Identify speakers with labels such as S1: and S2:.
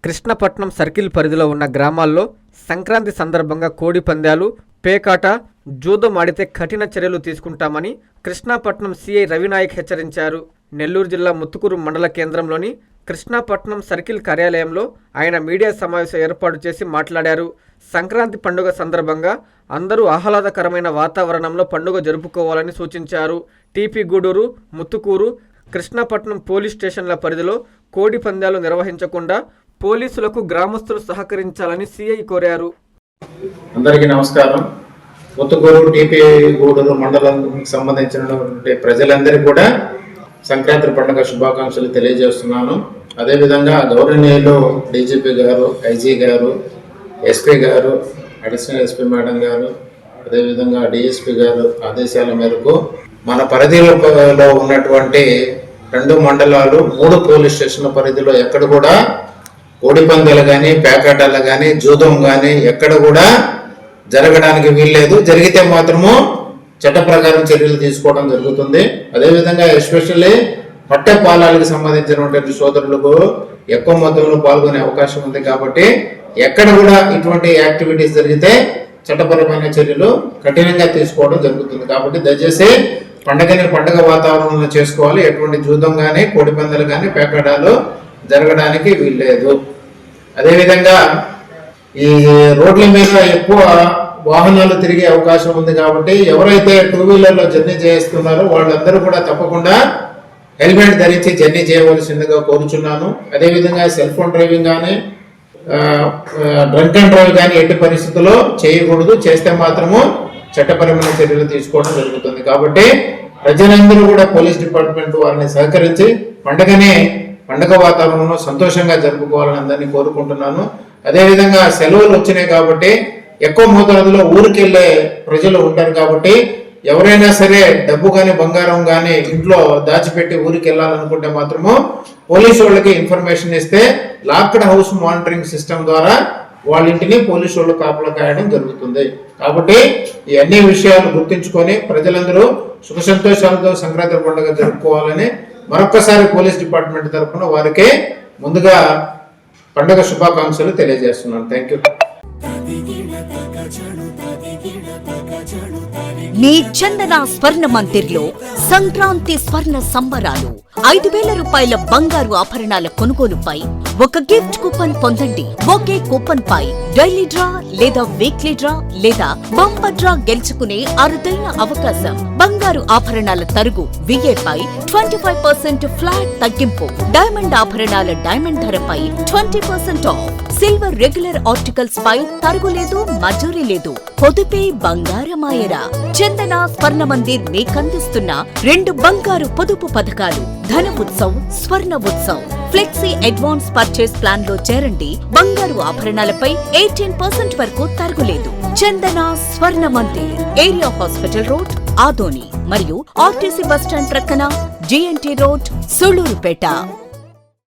S1: Krishnapatnam circle పరిధిలో ఉన్న గ్రామాల్లో సంక్రాంతి సందర్భంగా కోడి పందాలు, పేకాట, జూదం ఆడితే కఠిన చర్యలు తీసుకుంటామని కృష్ణపట్నం సీఐ రవినాయక్ హెచ్చరించారు. నెల్లూరు జిల్లా ముత్తుకూరు మండల కేంద్రంలోని కృష్ణపట్నం సర్కిల్ కార్యాలయంలో ఆయన మీడియా సమావేశం ఏర్పాటు చేసి మాట్లాడారు. సంక్రాంతి పండుగ సందర్భంగా అందరూ ఆహ్లాదకరమైన వాతావరణంలో పండుగ జరుపుకోవాలని సూచించారు. టీపీ గూడూరు, ముత్తుకూరు, కృష్ణపట్నం పోలీస్ స్టేషన్ల పరిధిలో కోడి పందాలు నిర్వహించకుండా పోలీసులకు గ్రామస్తులు సహకరించాలని సీఐ కోరారు.
S2: అందరికీ నమస్కారం. ముత్తుకూరు, టీపీ గూడూరు మండలానికి సంబంధించినటువంటి ప్రజలందరికీ కూడా సంక్రాంతి పండుగ శుభాకాంక్షలు తెలియజేస్తున్నాను. అదేవిధంగా గౌరవనీయులు డీజీపీ గారు, ఐజీ గారు, ఎస్పీ గారు, అడిషనల్ ఎస్పీ మేడం గారు, అదేవిధంగా డిఎస్పీ గారు ఆదేశాల మేరకు మన పరిధిలో ఉన్నటువంటి 2 మండలాలు 3 పోలీస్ స్టేషన్ల పరిధిలో ఎక్కడ కూడా కోడి పందాలు కానీ, పేకాటాలు కానీ, జూదం కానీ ఎక్కడ కూడా జరగడానికి వీల్లేదు. జరిగితే మాత్రము చట్ట ప్రకారం చర్యలు తీసుకోవడం జరుగుతుంది. అదేవిధంగా ఎస్పెషల్లీ పట్టె పాలాలకు సంబంధించినటువంటి సోదరులకు ఎక్కువ మొత్తంలో పాల్గొనే అవకాశం ఉంది. కాబట్టి ఎక్కడ కూడా ఇటువంటి యాక్టివిటీస్ జరిగితే చట్టపరమైన చర్యలు కఠినంగా తీసుకోవడం జరుగుతుంది. కాబట్టి దయచేసి పండుగని పండుగ వాతావరణంలో చేసుకోవాలి. ఎటువంటి జూదం కానీ, కోడి పందాలు కానీ, పేకాటాలు జరగడానికి వీల్లేదు. అదేవిధంగా ఈ రోడ్ల మీద ఎక్కువ వాహనాలు తిరిగే అవకాశం ఉంది. కాబట్టి ఎవరైతే 2 వీలర్లో జర్నీ చేస్తున్నారో వాళ్ళందరూ కూడా తప్పకుండా హెల్మెట్ ధరించి జర్నీ చేయవలసిందిగా కోరుచున్నాను. అదేవిధంగా సెల్ ఫోన్ డ్రైవింగ్ కానీ, డ్రంక్ అండ్ డ్రైవ్ కానీ ఎట్టి పరిస్థితుల్లో చేయకూడదు. చేస్తే మాత్రము చట్టపరమైన చర్యలు తీసుకోవడం జరుగుతుంది. కాబట్టి ప్రజలందరూ కూడా పోలీస్ డిపార్ట్మెంట్ వారిని సహకరించి పండుగ వాతావరణంలో సంతోషంగా జరుపుకోవాలని అందరినీ కోరుకుంటున్నాను. అదేవిధంగా సెలవులు వచ్చినాయి కాబట్టి ఎక్కువ మోతాదులో ఊరికెళ్ళే ప్రజలు ఉంటారు. కాబట్టి ఎవరైనా సరే డబ్బు కానీ, బంగారం కానీ ఇంట్లో దాచిపెట్టి ఊరికి వెళ్ళాలనుకుంటే మాత్రము పోలీసు వాళ్ళకి ఇన్ఫర్మేషన్ ఇస్తే లాక్డ్ హౌస్ మానిటరింగ్ సిస్టమ్ ద్వారా వాళ్ళ ఇంటిని పోలీసు వాళ్ళు కాపలా కాయడం జరుగుతుంది. కాబట్టి ఈ అన్ని విషయాలు గుర్తుంచుకొని ప్రజలందరూ సుఖ సంతోషాలతో సంక్రాంతి పండుగ జరుపుకోవాలని మరొక్కసారి పోలీస్ డిపార్ట్మెంట్ తరఫున వారికి ముందుగా పండుగ శుభాకాంక్షలు తెలియజేస్తున్నాను. Thank you.
S3: మీ చందన స్వర్ణ మందిర్లో సంక్రాంతి స్వర్ణ సంబరాలు. 5,000 రూపాయల బంగారు ఆభరణాల కొనుగోలుపై ఒక గిఫ్ట్ కూపన్ పొందండి. ఒకే కూపన్ పై డైలీ డ్రా లేదా వీక్లీ డ్రా లేదా బంపర్ డ్రా గెలుచుకునే అరుదైన అవకాశం. బంగారు ఆభరణాల తరుగు VA పై 25% ఫ్లాట్ తగ్గింపు. డైమండ్ ఆభరణాల డైమండ్ ధరపై 20% ఆఫ్. సిల్వర్ రెగ్యులర్ ఆర్టికల్స్ పై తరుగులేదు, మజూరీ లేదు. పొదుపే బంగారమాయరా. చందన స్వర్ణ మందిర్ మీకందిస్తున్న 2 బంగారు పొదుపు పథకాలు. ధన ఉత్సవ్, స్వర్ణ Utsav. Flexi advance purchase plan లో చేరండి. బంగారు ఆభరణాలపై 18% వరకు తరుగులేదు. చందన స్వర్ణ Mandir, area hospital road, Adoni మరియు ఆర్టీసీ బస్టాండ్ ప్రక్కన, GNT రోడ్, సూళ్లూరుపేట.